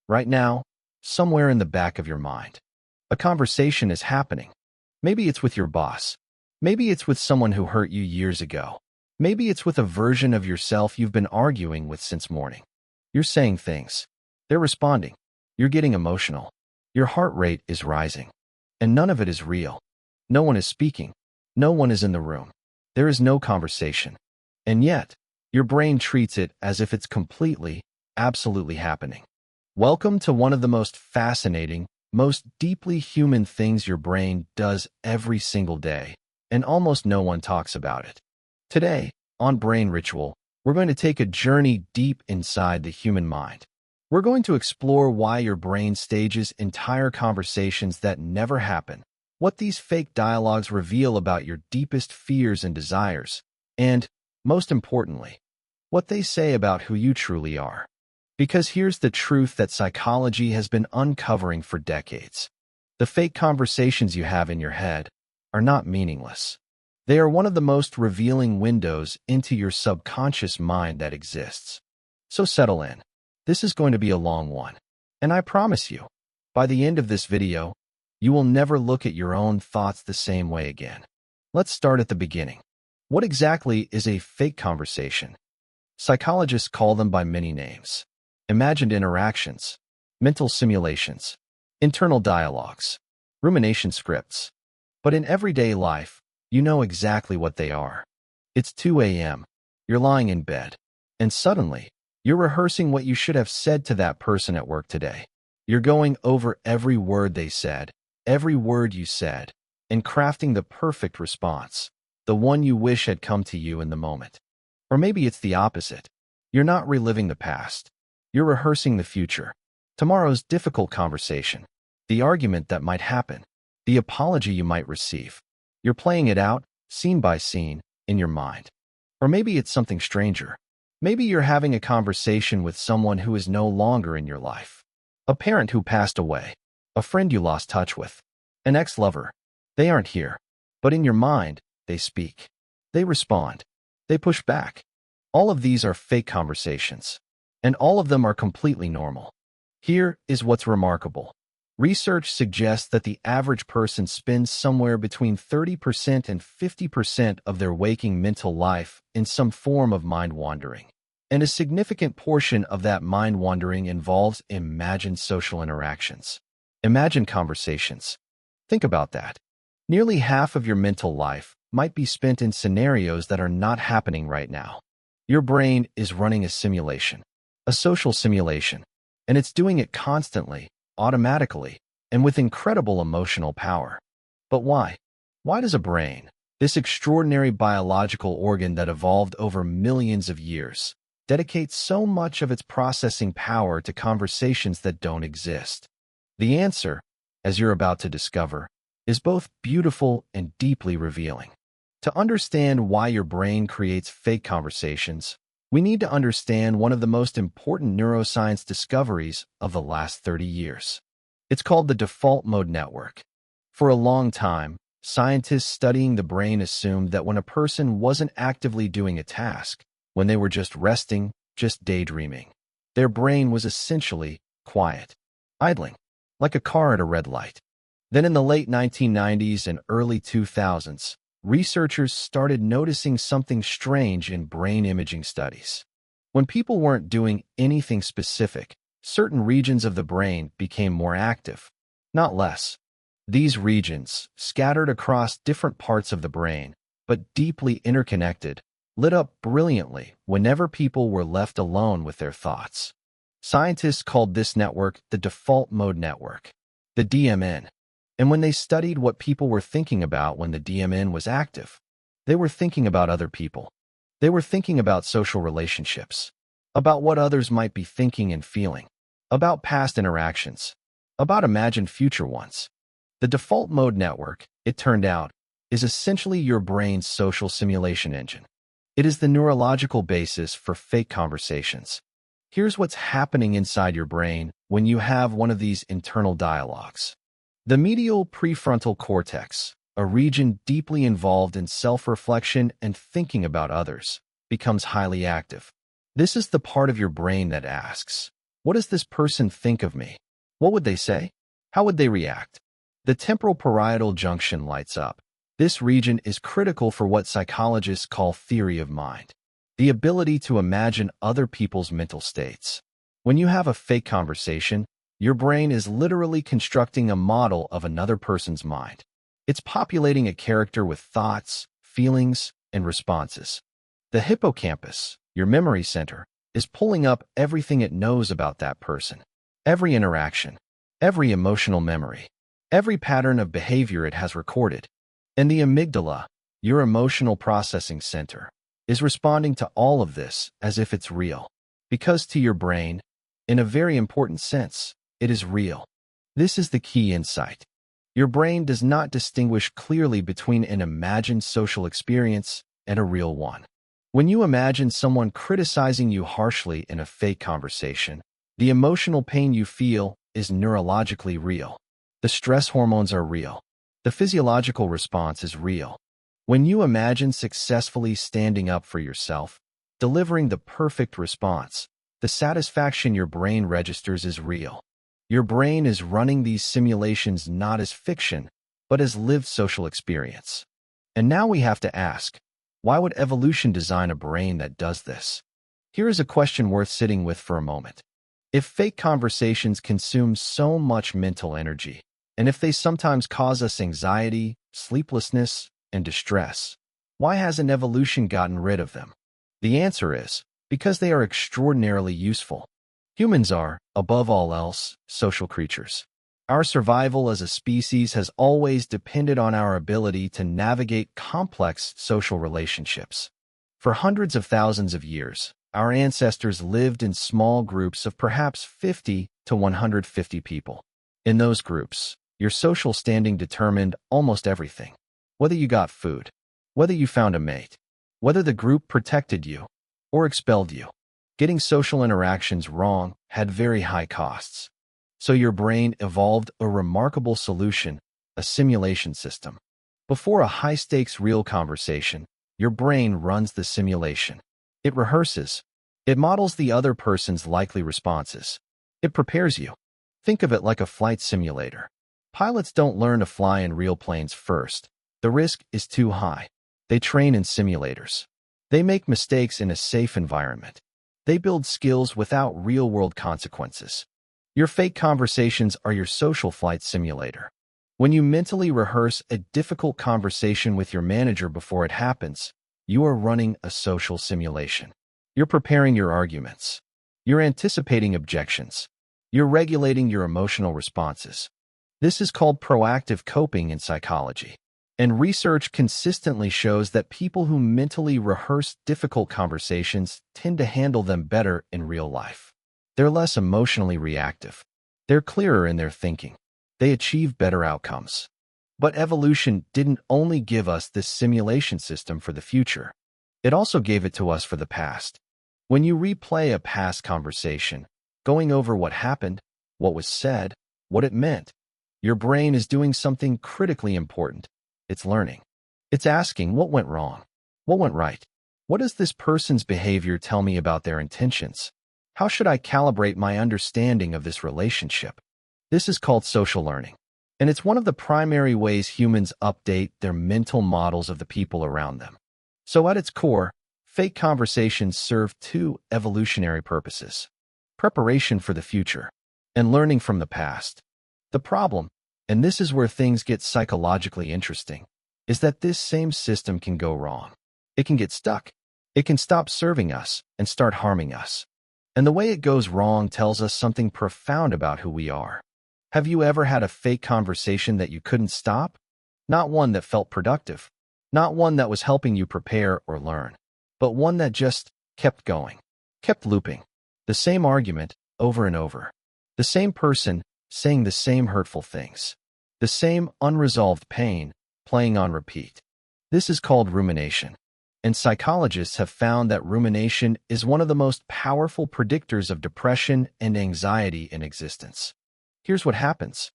Right now, somewhere in the back of your mind, a conversation is happening. Maybe it's with your boss. Maybe it's with someone who hurt you years ago. Maybe it's with a version of yourself you've been arguing with since morning. You're saying things. They're responding. You're getting emotional. Your heart rate is rising. And none of it is real. No one is speaking. No one is in the room. There is no conversation. And yet, your brain treats it as if it's completely, absolutely happening. Welcome to one of the most fascinating, most deeply human things your brain does every single day, and almost no one talks about it. Today, on Brain Ritual, we're going to take a journey deep inside the human mind. We're going to explore why your brain stages entire conversations that never happen, what these fake dialogues reveal about your deepest fears and desires, and, most importantly, what they say about who you truly are. Because here's the truth that psychology has been uncovering for decades. The fake conversations you have in your head are not meaningless. They are one of the most revealing windows into your subconscious mind that exists. So settle in. This is going to be a long one. And I promise you, by the end of this video, you will never look at your own thoughts the same way again. Let's start at the beginning. What exactly is a fake conversation? Psychologists call them by many names. Imagined interactions, mental simulations, internal dialogues, rumination scripts. But in everyday life, you know exactly what they are. It's 2 a.m., you're lying in bed, and suddenly, you're rehearsing what you should have said to that person at work today. You're going over every word they said, every word you said, and crafting the perfect response, the one you wish had come to you in the moment. Or maybe it's the opposite. You're not reliving the past. You're rehearsing the future, tomorrow's difficult conversation, the argument that might happen, the apology you might receive. You're playing it out, scene by scene, in your mind. Or maybe it's something stranger. Maybe you're having a conversation with someone who is no longer in your life. A parent who passed away, a friend you lost touch with, an ex-lover. They aren't here, but in your mind, they speak. They respond. They push back. All of these are fake conversations. And all of them are completely normal. Here is what's remarkable. Research suggests that the average person spends somewhere between 30% and 50% of their waking mental life in some form of mind wandering. And a significant portion of that mind wandering involves imagined social interactions. Imagined conversations. Think about that. Nearly half of your mental life might be spent in scenarios that are not happening right now. Your brain is running a simulation. A social simulation, and it's doing it constantly, automatically, and with incredible emotional power. But why? Why does a brain, this extraordinary biological organ that evolved over millions of years, dedicate so much of its processing power to conversations that don't exist? The answer, as you're about to discover, is both beautiful and deeply revealing. To understand why your brain creates fake conversations, we need to understand one of the most important neuroscience discoveries of the last 30 years. It's called the default mode network. For a long time, scientists studying the brain assumed that when a person wasn't actively doing a task, when they were just resting, just daydreaming, their brain was essentially quiet, idling, like a car at a red light. Then in the late 1990s and early 2000s, researchers started noticing something strange in brain imaging studies. When people weren't doing anything specific, certain regions of the brain became more active, not less. These regions, scattered across different parts of the brain, but deeply interconnected, lit up brilliantly whenever people were left alone with their thoughts. Scientists called this network the default mode network, the DMN. And when they studied what people were thinking about when the DMN was active, they were thinking about other people. They were thinking about social relationships, about what others might be thinking and feeling, about past interactions, about imagined future ones. The default mode network, it turned out, is essentially your brain's social simulation engine. It is the neurological basis for fake conversations. Here's what's happening inside your brain when you have one of these internal dialogues. The medial prefrontal cortex, a region deeply involved in self-reflection and thinking about others, becomes highly active. This is the part of your brain that asks, What does this person think of me? What would they say? How would they react? The temporal parietal junction lights up. This region is critical for what psychologists call theory of mind, the ability to imagine other people's mental states. When you have a fake conversation, your brain is literally constructing a model of another person's mind. It's populating a character with thoughts, feelings, and responses. The hippocampus, your memory center, is pulling up everything it knows about that person. Every interaction, every emotional memory, every pattern of behavior it has recorded. And the amygdala, your emotional processing center, is responding to all of this as if it's real. Because to your brain, in a very important sense, it is real. This is the key insight. Your brain does not distinguish clearly between an imagined social experience and a real one. When you imagine someone criticizing you harshly in a fake conversation, the emotional pain you feel is neurologically real. The stress hormones are real. The physiological response is real. When you imagine successfully standing up for yourself, delivering the perfect response, the satisfaction your brain registers is real. Your brain is running these simulations not as fiction, but as lived social experience. And now we have to ask, why would evolution design a brain that does this? Here is a question worth sitting with for a moment. If fake conversations consume so much mental energy, and if they sometimes cause us anxiety, sleeplessness, and distress, why hasn't evolution gotten rid of them? The answer is, because they are extraordinarily useful. Humans are, above all else, social creatures. Our survival as a species has always depended on our ability to navigate complex social relationships. For hundreds of thousands of years, our ancestors lived in small groups of perhaps 50 to 150 people. In those groups, your social standing determined almost everything. Whether you got food, whether you found a mate, whether the group protected you or expelled you. Getting social interactions wrong had very high costs. So your brain evolved a remarkable solution, a simulation system. Before a high-stakes real conversation, your brain runs the simulation. It rehearses. It models the other person's likely responses. It prepares you. Think of it like a flight simulator. Pilots don't learn to fly in real planes first. The risk is too high. They train in simulators. They make mistakes in a safe environment. They build skills without real-world consequences. Your fake conversations are your social flight simulator. When you mentally rehearse a difficult conversation with your manager before it happens, you are running a social simulation. You're preparing your arguments. You're anticipating objections. You're regulating your emotional responses. This is called proactive coping in psychology. And research consistently shows that people who mentally rehearse difficult conversations tend to handle them better in real life. They're less emotionally reactive. They're clearer in their thinking. They achieve better outcomes. But evolution didn't only give us this simulation system for the future. It also gave it to us for the past. When you replay a past conversation, going over what happened, what was said, what it meant, your brain is doing something critically important. It's learning. It's asking what went wrong, what went right. What does this person's behavior tell me about their intentions? How should I calibrate my understanding of this relationship? This is called social learning. And it's one of the primary ways humans update their mental models of the people around them. So at its core, fake conversations serve two evolutionary purposes: preparation for the future and learning from the past. The problem, and this is where things get psychologically interesting, is that this same system can go wrong. It can get stuck. It can stop serving us and start harming us. And the way it goes wrong tells us something profound about who we are. Have you ever had a fake conversation that you couldn't stop? Not one that felt productive. Not one that was helping you prepare or learn. But one that just kept going, kept looping. The same argument over and over. The same person saying the same hurtful things. The same unresolved pain playing on repeat. This is called rumination. And psychologists have found that rumination is one of the most powerful predictors of depression and anxiety in existence. Here's what happens.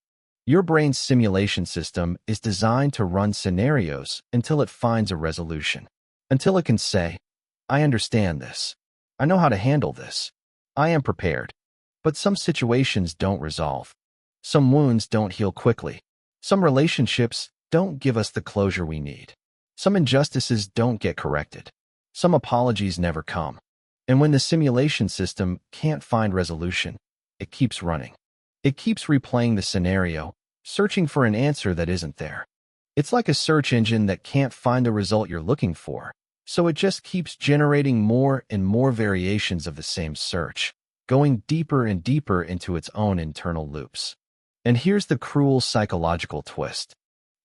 Your brain's simulation system is designed to run scenarios until it finds a resolution. Until it can say, I understand this. I know how to handle this. I am prepared. But some situations don't resolve. Some wounds don't heal quickly. Some relationships don't give us the closure we need. Some injustices don't get corrected. Some apologies never come. And when the simulation system can't find resolution, it keeps running. It keeps replaying the scenario, searching for an answer that isn't there. It's like a search engine that can't find the result you're looking for, so it just keeps generating more and more variations of the same search, going deeper and deeper into its own internal loops. And here's the cruel psychological twist.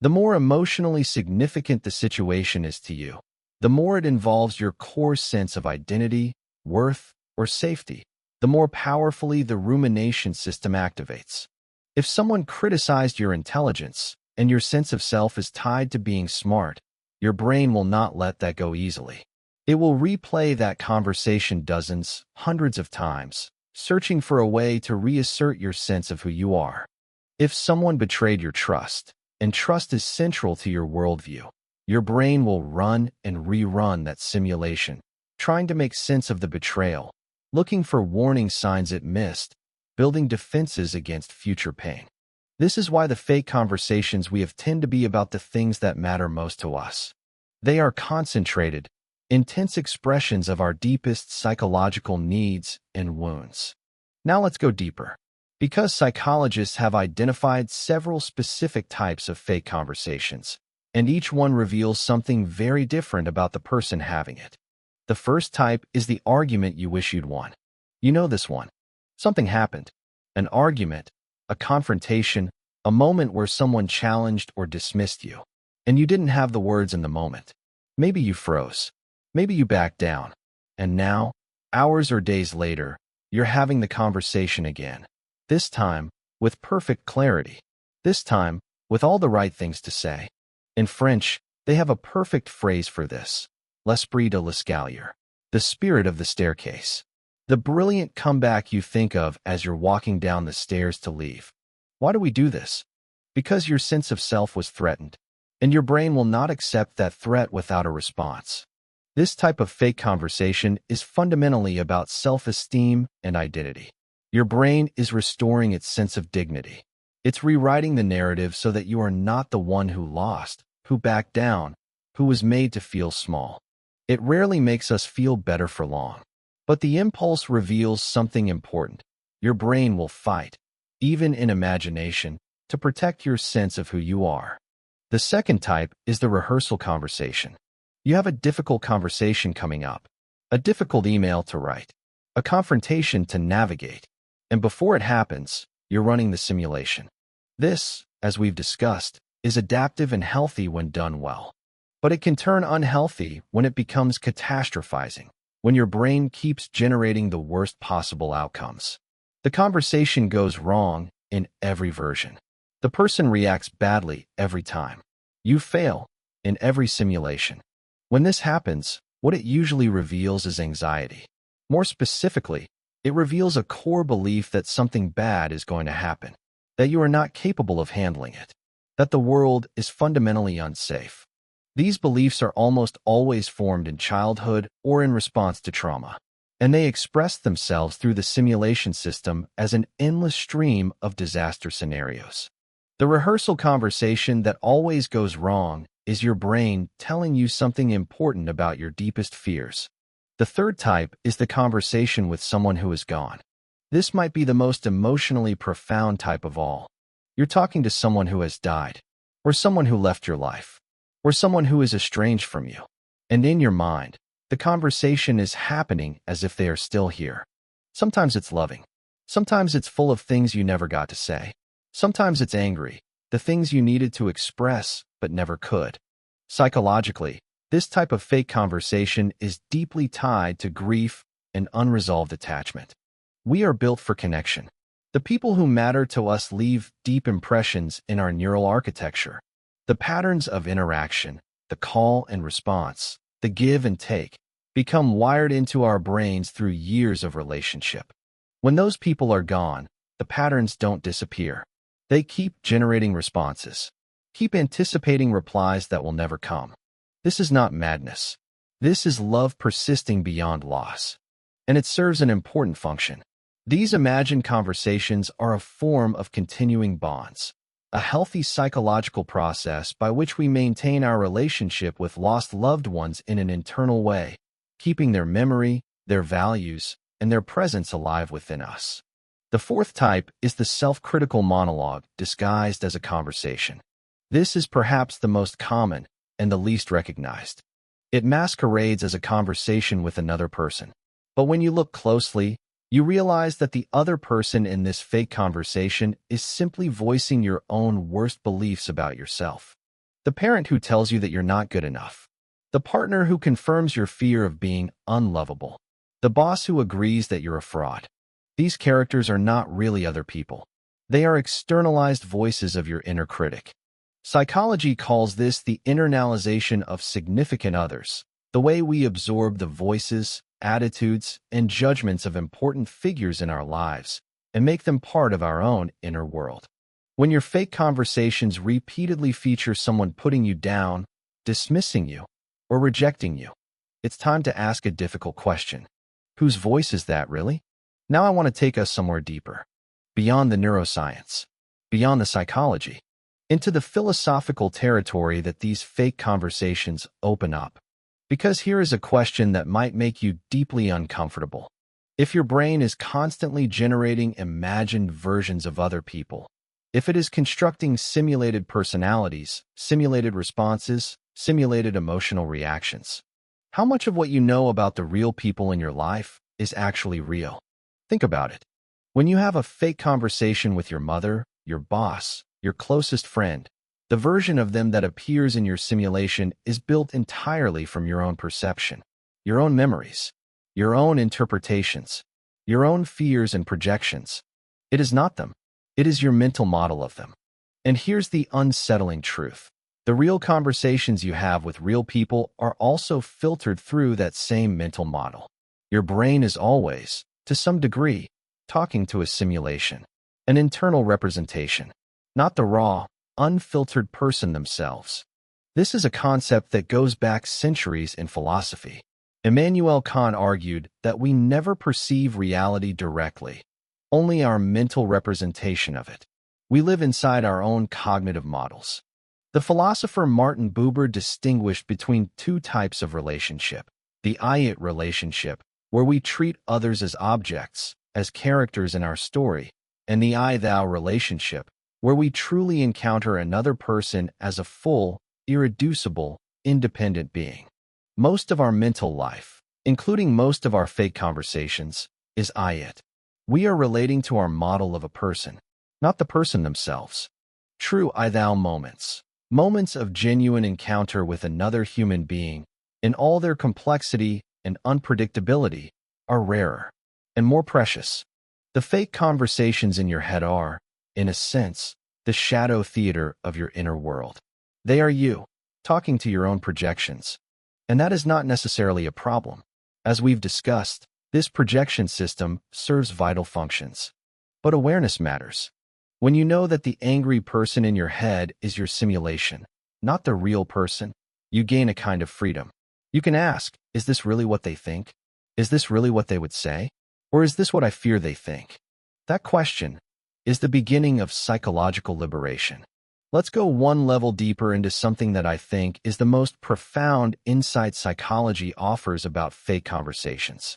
The more emotionally significant the situation is to you, the more it involves your core sense of identity, worth, or safety, the more powerfully the rumination system activates. If someone criticized your intelligence and your sense of self is tied to being smart, your brain will not let that go easily. It will replay that conversation dozens, hundreds of times, searching for a way to reassert your sense of who you are. If someone betrayed your trust, and trust is central to your worldview, your brain will run and rerun that simulation, trying to make sense of the betrayal, looking for warning signs it missed, building defenses against future pain. This is why the fake conversations we have tend to be about the things that matter most to us. They are concentrated, intense expressions of our deepest psychological needs and wounds. Now let's go deeper. Because psychologists have identified several specific types of fake conversations, and each one reveals something very different about the person having it. The first type is the argument you wish you'd won. You know this one. Something happened. An argument, a confrontation, a moment where someone challenged or dismissed you, and you didn't have the words in the moment. Maybe you froze. Maybe you backed down. And now, hours or days later, you're having the conversation again. This time, with perfect clarity. This time, with all the right things to say. In French, they have a perfect phrase for this. L'esprit de l'escalier, the spirit of the staircase. The brilliant comeback you think of as you're walking down the stairs to leave. Why do we do this? Because your sense of self was threatened, and your brain will not accept that threat without a response. This type of fake conversation is fundamentally about self-esteem and identity. Your brain is restoring its sense of dignity. It's rewriting the narrative so that you are not the one who lost, who backed down, who was made to feel small. It rarely makes us feel better for long. But the impulse reveals something important. Your brain will fight, even in imagination, to protect your sense of who you are. The second type is the rehearsal conversation. You have a difficult conversation coming up, a difficult email to write, a confrontation to navigate, and before it happens, you're running the simulation. This, as we've discussed, is adaptive and healthy when done well. But it can turn unhealthy when it becomes catastrophizing, when your brain keeps generating the worst possible outcomes. The conversation goes wrong in every version. The person reacts badly every time. You fail in every simulation. When this happens, what it usually reveals is anxiety. More specifically, it reveals a core belief that something bad is going to happen, that you are not capable of handling it, that the world is fundamentally unsafe. These beliefs are almost always formed in childhood or in response to trauma, and they express themselves through the simulation system as an endless stream of disaster scenarios. The rehearsal conversation that always goes wrong is your brain telling you something important about your deepest fears. The third type is the conversation with someone who is gone. This might be the most emotionally profound type of all. You're talking to someone who has died, or someone who left your life, or someone who is estranged from you. And in your mind, the conversation is happening as if they are still here. Sometimes it's loving. Sometimes it's full of things you never got to say. Sometimes it's angry, the things you needed to express but never could. Psychologically, this type of fake conversation is deeply tied to grief and unresolved attachment. We are built for connection. The people who matter to us leave deep impressions in our neural architecture. The patterns of interaction, the call and response, the give and take, become wired into our brains through years of relationship. When those people are gone, the patterns don't disappear. They keep generating responses, keep anticipating replies that will never come. This is not madness. This is love persisting beyond loss. And it serves an important function. These imagined conversations are a form of continuing bonds, a healthy psychological process by which we maintain our relationship with lost loved ones in an internal way, keeping their memory, their values, and their presence alive within us. The fourth type is the self-critical monologue disguised as a conversation. This is perhaps the most common and the least recognized. It masquerades as a conversation with another person. But when you look closely, you realize that the other person in this fake conversation is simply voicing your own worst beliefs about yourself. The parent who tells you that you're not good enough. The partner who confirms your fear of being unlovable. The boss who agrees that you're a fraud. These characters are not really other people. They are externalized voices of your inner critic. Psychology calls this the internalization of significant others, the way we absorb the voices, attitudes, and judgments of important figures in our lives and make them part of our own inner world. When your fake conversations repeatedly feature someone putting you down, dismissing you, or rejecting you, it's time to ask a difficult question. Whose voice is that, really? Now I want to take us somewhere deeper, beyond the neuroscience, beyond the psychology, into the philosophical territory that these fake conversations open up. Because here is a question that might make you deeply uncomfortable. If your brain is constantly generating imagined versions of other people, if it is constructing simulated personalities, simulated responses, simulated emotional reactions, how much of what you know about the real people in your life is actually real? Think about it. When you have a fake conversation with your mother, your boss, your closest friend, the version of them that appears in your simulation is built entirely from your own perception, your own memories, your own interpretations, your own fears and projections. It is not them. It is your mental model of them. And here's the unsettling truth. The real conversations you have with real people are also filtered through that same mental model. Your brain is always, to some degree, talking to a simulation, an internal representation, not the raw, unfiltered person themselves. This is a concept that goes back centuries in philosophy. Immanuel Kant argued that we never perceive reality directly, only our mental representation of it. We live inside our own cognitive models. The philosopher Martin Buber distinguished between two types of relationship: the I-it relationship, where we treat others as objects, as characters in our story, and the I-thou relationship, where we truly encounter another person as a full, irreducible, independent being. Most of our mental life, including most of our fake conversations, is I-it. We are relating to our model of a person, not the person themselves. True I-thou moments, moments of genuine encounter with another human being, in all their complexity and unpredictability, are rarer and more precious. The fake conversations in your head are, in a sense, the shadow theater of your inner world. They are you, talking to your own projections. And that is not necessarily a problem. As we've discussed, this projection system serves vital functions. But awareness matters. When you know that the angry person in your head is your simulation, not the real person, you gain a kind of freedom. You can ask, is this really what they think? Is this really what they would say? Or is this what I fear they think? That question is the beginning of psychological liberation. Let's go one level deeper into something that I think is the most profound insight psychology offers about fake conversations.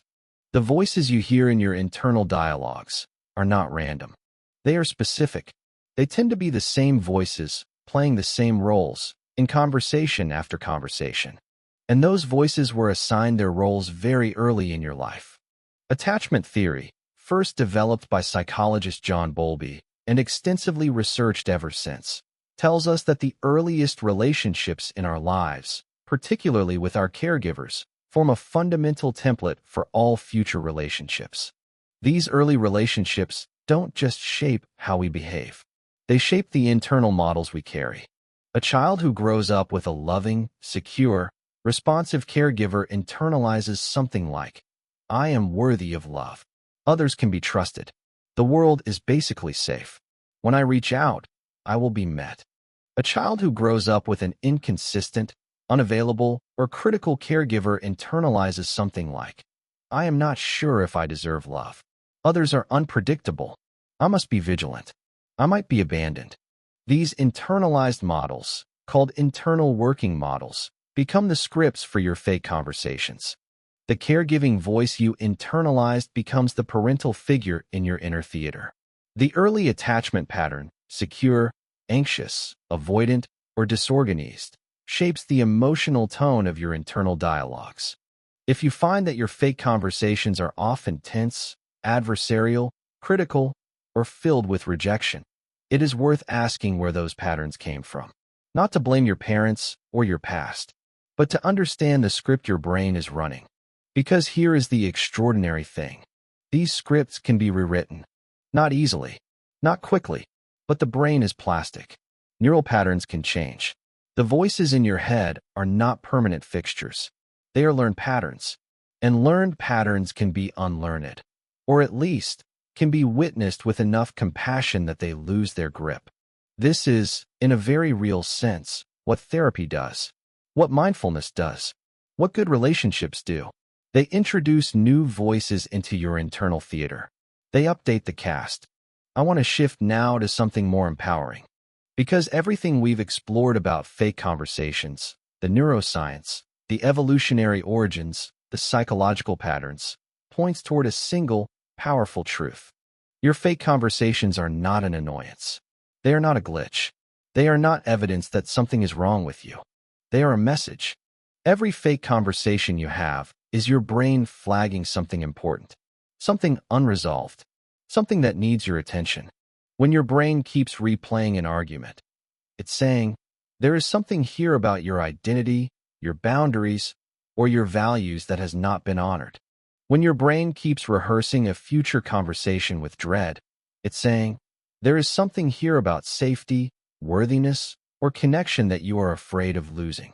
The voices you hear in your internal dialogues are not random. They are specific. They tend to be the same voices, playing the same roles, in conversation after conversation. And those voices were assigned their roles very early in your life. Attachment theory, first developed by psychologist John Bowlby and extensively researched ever since, tells us that the earliest relationships in our lives, particularly with our caregivers, form a fundamental template for all future relationships. These early relationships don't just shape how we behave. They shape the internal models we carry. A child who grows up with a loving, secure, responsive caregiver internalizes something like, I am worthy of love. Others can be trusted. The world is basically safe. When I reach out, I will be met. A child who grows up with an inconsistent, unavailable, or critical caregiver internalizes something like, I am not sure if I deserve love. Others are unpredictable. I must be vigilant. I might be abandoned. These internalized models, called internal working models, become the scripts for your fake conversations. The caregiving voice you internalized becomes the parental figure in your inner theater. The early attachment pattern, secure, anxious, avoidant, or disorganized, shapes the emotional tone of your internal dialogues. If you find that your fake conversations are often tense, adversarial, critical, or filled with rejection, it is worth asking where those patterns came from. Not to blame your parents or your past, but to understand the script your brain is running. Because here is the extraordinary thing. These scripts can be rewritten. Not easily, not quickly, but the brain is plastic. Neural patterns can change. The voices in your head are not permanent fixtures. They are learned patterns, and learned patterns can be unlearned, or at least can be witnessed with enough compassion that they lose their grip. This is, in a very real sense, what therapy does, what mindfulness does, what good relationships do. They introduce new voices into your internal theater. They update the cast. I want to shift now to something more empowering. Because everything we've explored about fake conversations, the neuroscience, the evolutionary origins, the psychological patterns, points toward a single, powerful truth. Your fake conversations are not an annoyance. They are not a glitch. They are not evidence that something is wrong with you. They are a message. Every fake conversation you have is your brain flagging something important, something unresolved, something that needs your attention. When your brain keeps replaying an argument, it's saying, there is something here about your identity, your boundaries, or your values that has not been honored. When your brain keeps rehearsing a future conversation with dread, it's saying, there is something here about safety, worthiness, or connection that you are afraid of losing.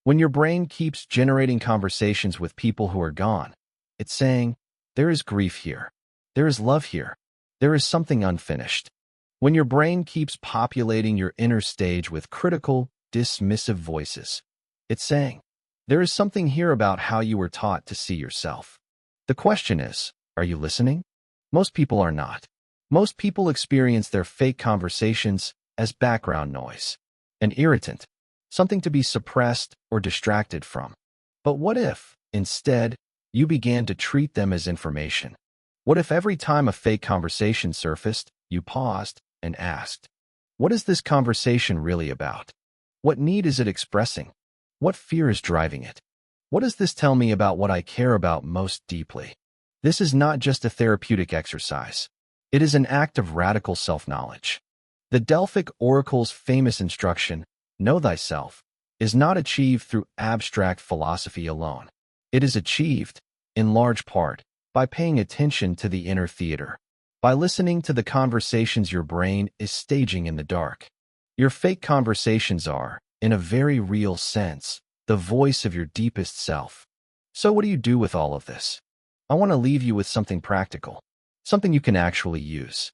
When your brain keeps generating conversations with people who are gone, it's saying, there is grief here. There is love here. There is something unfinished. When your brain keeps populating your inner stage with critical, dismissive voices, it's saying, there is something here about how you were taught to see yourself. The question is, are you listening? Most people are not. Most people experience their fake conversations as background noise, an irritant, something to be suppressed or distracted from. But what if, instead, you began to treat them as information? What if every time a fake conversation surfaced, you paused and asked, what is this conversation really about? What need is it expressing? What fear is driving it? What does this tell me about what I care about most deeply? This is not just a therapeutic exercise. It is an act of radical self-knowledge. The Delphic Oracle's famous instruction, know thyself, is not achieved through abstract philosophy alone. It is achieved, in large part, by paying attention to the inner theater, by listening to the conversations your brain is staging in the dark. Your fake conversations are, in a very real sense, the voice of your deepest self. So what do you do with all of this? I want to leave you with something practical, something you can actually use.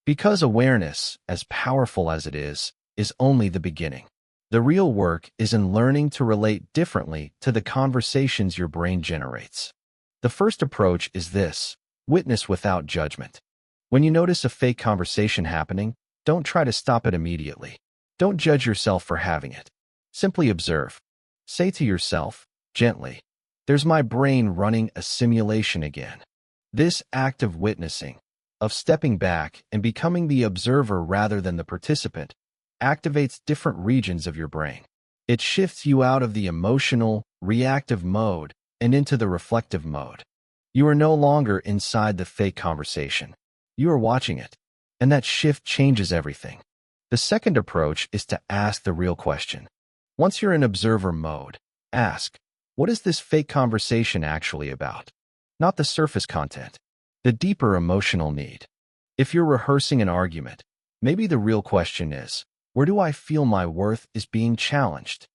Because awareness, as powerful as it is only the beginning. The real work is in learning to relate differently to the conversations your brain generates. The first approach is this: witness without judgment. When you notice a fake conversation happening, don't try to stop it immediately. Don't judge yourself for having it. Simply observe. Say to yourself, gently, there's my brain running a simulation again. This act of witnessing, of stepping back and becoming the observer rather than the participant, activates different regions of your brain. It shifts you out of the emotional, reactive mode and into the reflective mode. You are no longer inside the fake conversation. You are watching it, and that shift changes everything. The second approach is to ask the real question. Once you're in observer mode, ask, what is this fake conversation actually about? Not the surface content, the deeper emotional need. If you're rehearsing an argument, maybe the real question is, where do I feel my worth is being challenged?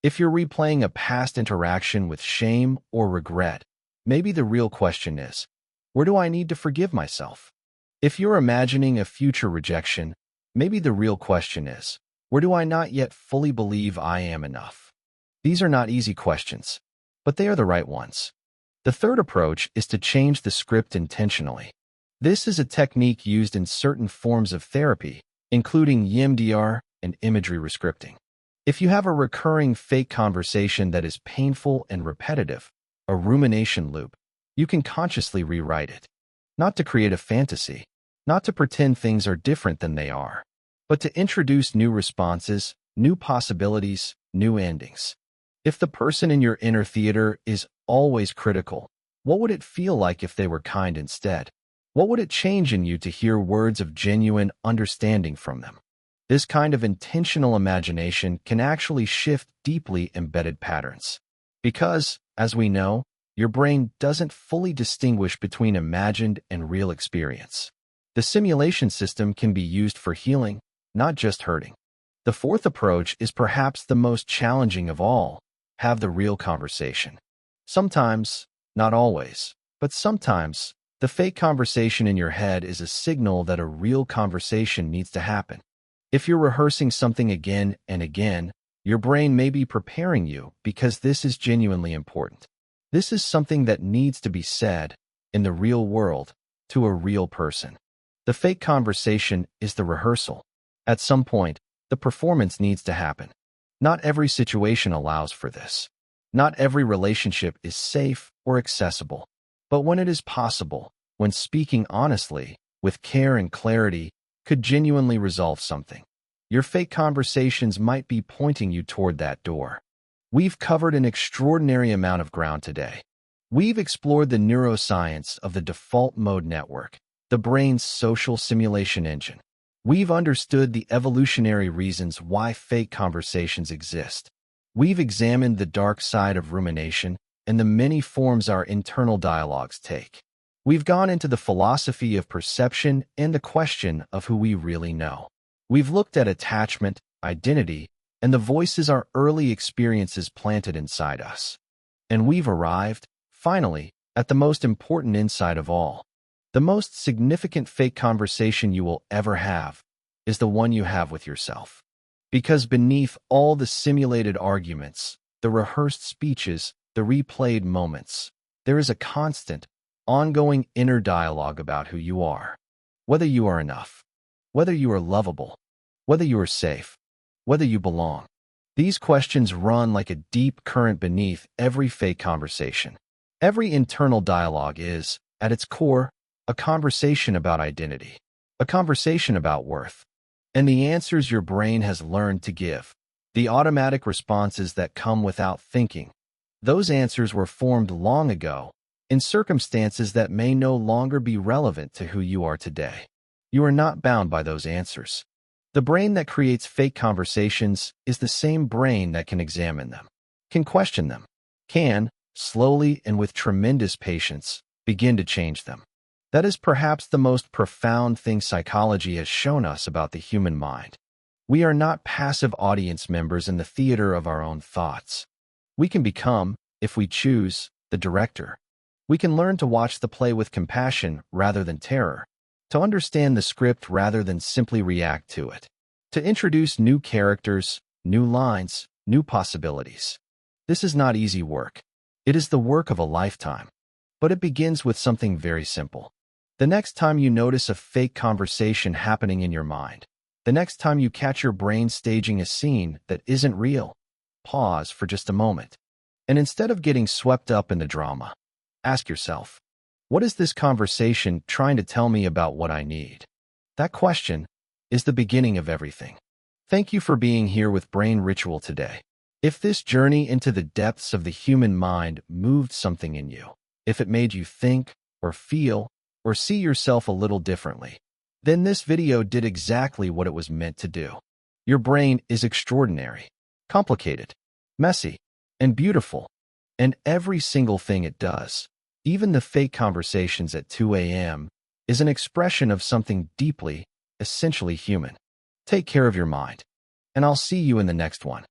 If you're replaying a past interaction with shame or regret, maybe the real question is, where do I need to forgive myself? If you're imagining a future rejection, maybe the real question is, where do I not yet fully believe I am enough? These are not easy questions, but they are the right ones. The third approach is to change the script intentionally. This is a technique used in certain forms of therapy, including EMDR and imagery rescripting. If you have a recurring fake conversation that is painful and repetitive, a rumination loop, you can consciously rewrite it. Not to create a fantasy, not to pretend things are different than they are, but to introduce new responses, new possibilities, new endings. If the person in your inner theater is always critical, what would it feel like if they were kind instead? What would it change in you to hear words of genuine understanding from them? This kind of intentional imagination can actually shift deeply embedded patterns. Because, as we know, your brain doesn't fully distinguish between imagined and real experience. The simulation system can be used for healing, not just hurting. The fourth approach is perhaps the most challenging of all. Have the real conversation. Sometimes, not always, but sometimes, the fake conversation in your head is a signal that a real conversation needs to happen. If you're rehearsing something again and again, your brain may be preparing you because this is genuinely important. This is something that needs to be said, in the real world, to a real person. The fake conversation is the rehearsal. At some point, the performance needs to happen. Not every situation allows for this. Not every relationship is safe or accessible. But when it is possible, when speaking honestly, with care and clarity, could genuinely resolve something, your fake conversations might be pointing you toward that door. We've covered an extraordinary amount of ground today. We've explored the neuroscience of the default mode network, the brain's social simulation engine. We've understood the evolutionary reasons why fake conversations exist. We've examined the dark side of rumination and the many forms our internal dialogues take. We've gone into the philosophy of perception and the question of who we really know. We've looked at attachment, identity, and the voices our early experiences planted inside us. And we've arrived, finally, at the most important insight of all. The most significant fake conversation you will ever have is the one you have with yourself. Because beneath all the simulated arguments, the rehearsed speeches, the replayed moments, there is a constant, ongoing inner dialogue about who you are. Whether you are enough, whether you are lovable, whether you are safe, whether you belong. These questions run like a deep current beneath every fake conversation. Every internal dialogue is, at its core, a conversation about identity, a conversation about worth, and the answers your brain has learned to give, the automatic responses that come without thinking. Those answers were formed long ago, in circumstances that may no longer be relevant to who you are today. You are not bound by those answers. The brain that creates fake conversations is the same brain that can examine them, can question them, can, slowly and with tremendous patience, begin to change them. That is perhaps the most profound thing psychology has shown us about the human mind. We are not passive audience members in the theater of our own thoughts. We can become, if we choose, the director. We can learn to watch the play with compassion rather than terror, to understand the script rather than simply react to it, to introduce new characters, new lines, new possibilities. This is not easy work. It is the work of a lifetime. But it begins with something very simple. The next time you notice a fake conversation happening in your mind, the next time you catch your brain staging a scene that isn't real, pause for just a moment. And instead of getting swept up in the drama, ask yourself, what is this conversation trying to tell me about what I need? That question is the beginning of everything. Thank you for being here with Brain Ritual today. If this journey into the depths of the human mind moved something in you, if it made you think or feel or see yourself a little differently, then this video did exactly what it was meant to do. Your brain is extraordinary, complicated, messy, and beautiful, and every single thing it does, even the fake conversations at 2 a.m., is an expression of something deeply, essentially human. Take care of your mind, and I'll see you in the next one.